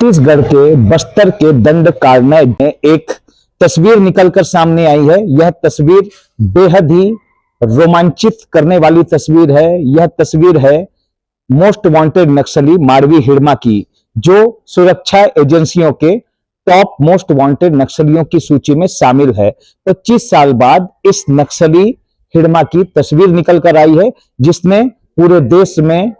छत्तीसगढ़ के बस्तर के दंडकारण्य में एक तस्वीर निकलकर सामने आई है। यह तस्वीर बेहद ही रोमांचित करने वाली तस्वीर है। यह तस्वीर है मोस्ट वांटेड नक्सली मारवी हिड़मा की, जो सुरक्षा एजेंसियों के टॉप मोस्ट वांटेड नक्सलियों की सूची में शामिल है। 25 साल बाद इस नक्सली हिड़मा की तस्वीर निकल कर आई है, जिसने पूरे देश में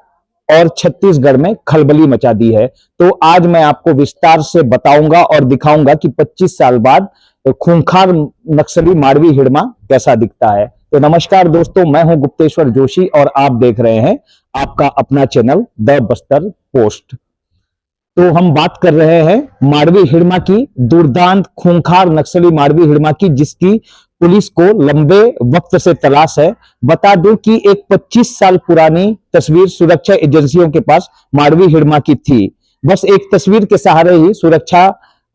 और छत्तीसगढ़ में खलबली मचा दी है। तो आज मैं आपको विस्तार से बताऊंगा और दिखाऊंगा कि 25 साल बाद खूंखार नक्सली मारवी हिड़मा कैसा दिखता है। तो नमस्कार दोस्तों, मैं हूं गुप्तेश्वर जोशी और आप देख रहे हैं आपका अपना चैनल द बस्तर पोस्ट। तो हम बात कर रहे हैं मारवी हिड़मा की, दुर्दांत खूंखार नक्सली मारवी हिड़मा की, जिसकी पुलिस को लंबे वक्त से तलाश है। बता दूं कि एक 25 साल पुरानी तस्वीर सुरक्षा एजेंसियों के पास मारवी हिड़मा की थी। बस एक तस्वीर के सहारे ही सुरक्षा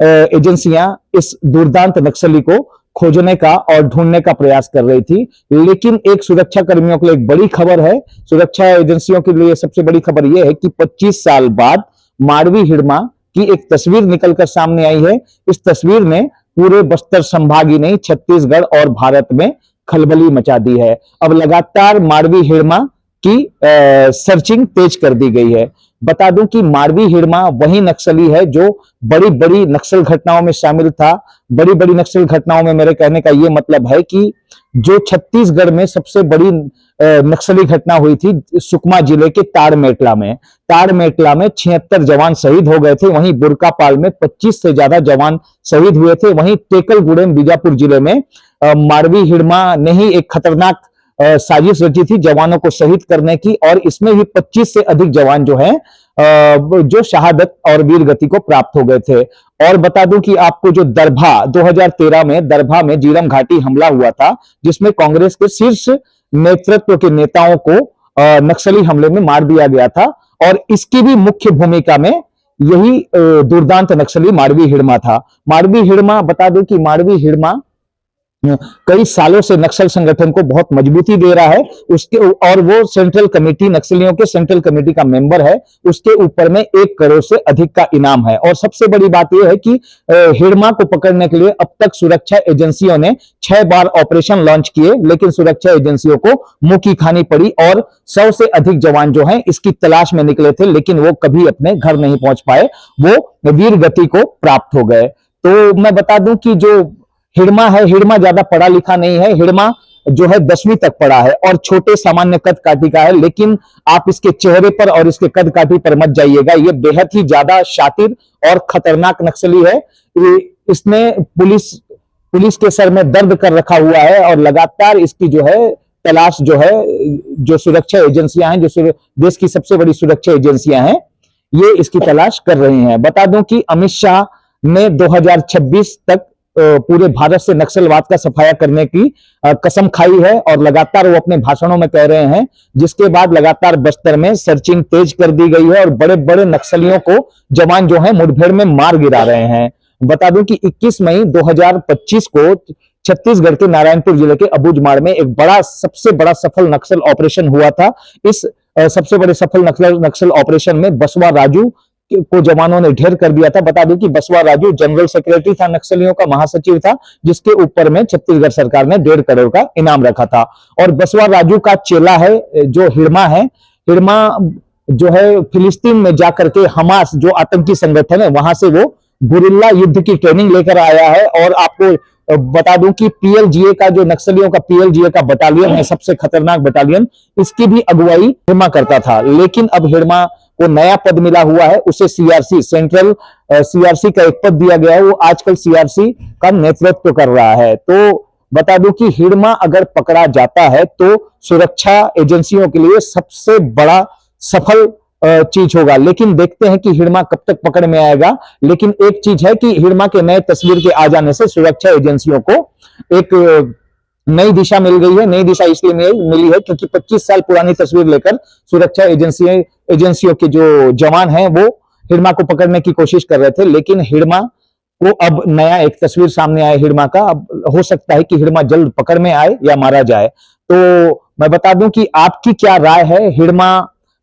एजेंसियां इस दुर्दांत नक्सली को खोजने का और ढूंढने का प्रयास कर रही थी। लेकिन एक सुरक्षा कर्मियों के लिए एक बड़ी खबर है, सुरक्षा एजेंसियों के लिए सबसे बड़ी खबर यह है कि 25 साल बाद मारवी हिड़मा की एक तस्वीर निकलकर सामने आई है। इस तस्वीर ने पूरे बस्तर संभाग ही नहीं, छत्तीसगढ़ और भारत में खलबली मचा दी है। अब लगातार मारवी हिड़मा की सर्चिंग तेज कर दी गई है। बता दूं कि मारवी हिड़मा वही नक्सली है जो बड़ी बड़ी नक्सल घटनाओं में शामिल था। बड़ी बड़ी नक्सल घटनाओं में मेरे कहने का यह मतलब है कि जो छत्तीसगढ़ में सबसे बड़ी नक्सली घटना हुई थी सुकमा जिले के ताड़मेटला में 76 जवान शहीद हो गए थे। वहीं बुरकापाल में 25 से ज्यादा जवान शहीद हुए थे। वहीं टेकलगुड़ेम बीजापुर जिले में मारवी हिड़मा ने ही एक खतरनाक साजिश रची थी जवानों को शहीद करने की, और इसमें भी 25 से अधिक जवान जो हैं जो शहादत और वीर गति को प्राप्त हो गए थे। और बता दूं कि आपको जो दरभा 2013 में दरभा में जीरम घाटी हमला हुआ था, जिसमें कांग्रेस के शीर्ष नेतृत्व के नेताओं को नक्सली हमले में मार दिया गया था, और इसकी भी मुख्य भूमिका में यही दुर्दांत नक्सली मारवी हिड़मा था। मारवी हिड़मा, बता दूं कि मारवी हिड़मा कई सालों से नक्सल संगठन को बहुत मजबूती दे रहा है उसके, और वो सेंट्रल कमेटी, नक्सलियों के सेंट्रल कमेटी का मेंबर है। उसके ऊपर में 1 करोड़ से अधिक का इनाम है। और सबसे बड़ी बात यह है कि हिड़मा को पकड़ने के लिए अब तक सुरक्षा एजेंसियों ने 6 बार ऑपरेशन लॉन्च किए, लेकिन सुरक्षा एजेंसियों को मुंह की खानी पड़ी और 100 से अधिक जवान जो हैं इसकी तलाश में निकले थे, लेकिन वो कभी अपने घर नहीं पहुंच पाए, वो वीर गति को प्राप्त हो गए। तो मैं बता दूं कि जो हिड़मा है, हिड़मा ज्यादा पढ़ा लिखा नहीं है। हिड़मा जो है 10वीं तक पढ़ा है और छोटे सामान्य कद काठी का है। लेकिन आप इसके चेहरे पर और इसके कद काठी पर मत जाइएगा, ये बेहद ही ज्यादा शातिर और खतरनाक नक्सली है। इसने पुलिस के सर में दर्द कर रखा हुआ है, और लगातार इसकी जो है तलाश जो है, जो सुरक्षा एजेंसियां हैं, जो देश की सबसे बड़ी सुरक्षा एजेंसियां हैं, ये इसकी तलाश कर रही हैं। बता दूं कि अमित शाह ने 2026 तक पूरे भारत से नक्सलवाद का सफाया करने की कसम खाई है, और लगातार वो अपने भाषणों में कह रहे हैं, जिसके बाद लगातार बस्तर में सर्चिंग तेज कर दी गई है और बड़े बड़े नक्सलियों को जवान जो है मुठभेड़ में मार गिरा रहे हैं। बता दूं कि 21 मई 2025 को छत्तीसगढ़ के नारायणपुर जिले के अबूझमाड़ में एक सबसे बड़ा सफल नक्सल ऑपरेशन हुआ था। इस सबसे बड़े सफल नक्सल ऑपरेशन में बसवा राजू को जवानों ने ढेर कर दिया था। बता दूं कि बसवा राजू जनरल सेक्रेटरी था, नक्सलियों का महासचिव था, जिसके ऊपर में छत्तीसगढ़ सरकार ने 1.5 करोड़ का इनाम रखा था। और बसवा राजू का चेला है जो हिड़मा है। हिड़मा जो है फिलिस्तीन में जाकर के हमास जो आतंकी संगठन है, वहां से वो गुरिल्ला युद्ध की ट्रेनिंग लेकर आया है। और आपको बता दूं कि पीएलजीए का जो नक्सलियों का पीएलजीए का बटालियन है, सबसे खतरनाक बटालियन, इसकी भी अगुवाई हिड़मा करता था। लेकिन अब हिड़मा को नया पद मिला हुआ है, उसे सीआरसी, सेंट्रल सीआरसी का एक पद दिया गया है। वो आजकल सीआरसी का नेतृत्व कर रहा है। तो बता दूं कि हिड़मा अगर पकड़ा जाता है तो सुरक्षा एजेंसियों के लिए सबसे बड़ा सफल चीज होगा। लेकिन देखते हैं कि हिड़मा कब तक पकड़ में आएगा। लेकिन एक चीज है कि हिड़मा के नए तस्वीर के आ जाने से सुरक्षा एजेंसियों को एक नई दिशा मिल गई है। नई दिशा इसलिए मिली है क्योंकि 25 साल पुरानी तस्वीर लेकर सुरक्षा एजेंसियों के जो जवान हैं वो हिड़मा को पकड़ने की कोशिश कर रहे थे, लेकिन हिड़मा को अब नया एक तस्वीर सामने आया हिड़मा का। अब हो सकता है कि हिड़मा जल्द पकड़ में आए या मारा जाए। तो मैं बता दूं कि आपकी क्या राय है, हिड़मा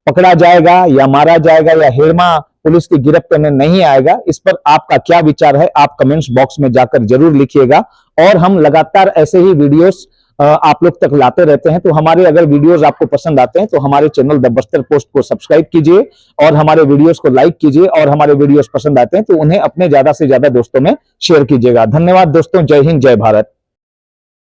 पकड़ा जाएगा या मारा जाएगा, या हिड़मा पुलिस की गिरफ्त में नहीं आएगा। इस पर आपका क्या विचार है, आप कमेंट्स बॉक्स में जाकर जरूर लिखिएगा। और हम लगातार ऐसे ही वीडियोस आप लोग तक लाते रहते हैं। तो हमारे अगर वीडियोस आपको पसंद आते हैं तो हमारे चैनल द बस्तर पोस्ट को सब्सक्राइब कीजिए और हमारे वीडियोस को लाइक कीजिए, और हमारे वीडियोस पसंद आते हैं तो उन्हें अपने ज्यादा से ज्यादा दोस्तों में शेयर कीजिएगा। धन्यवाद दोस्तों, जय हिंद, जय भारत।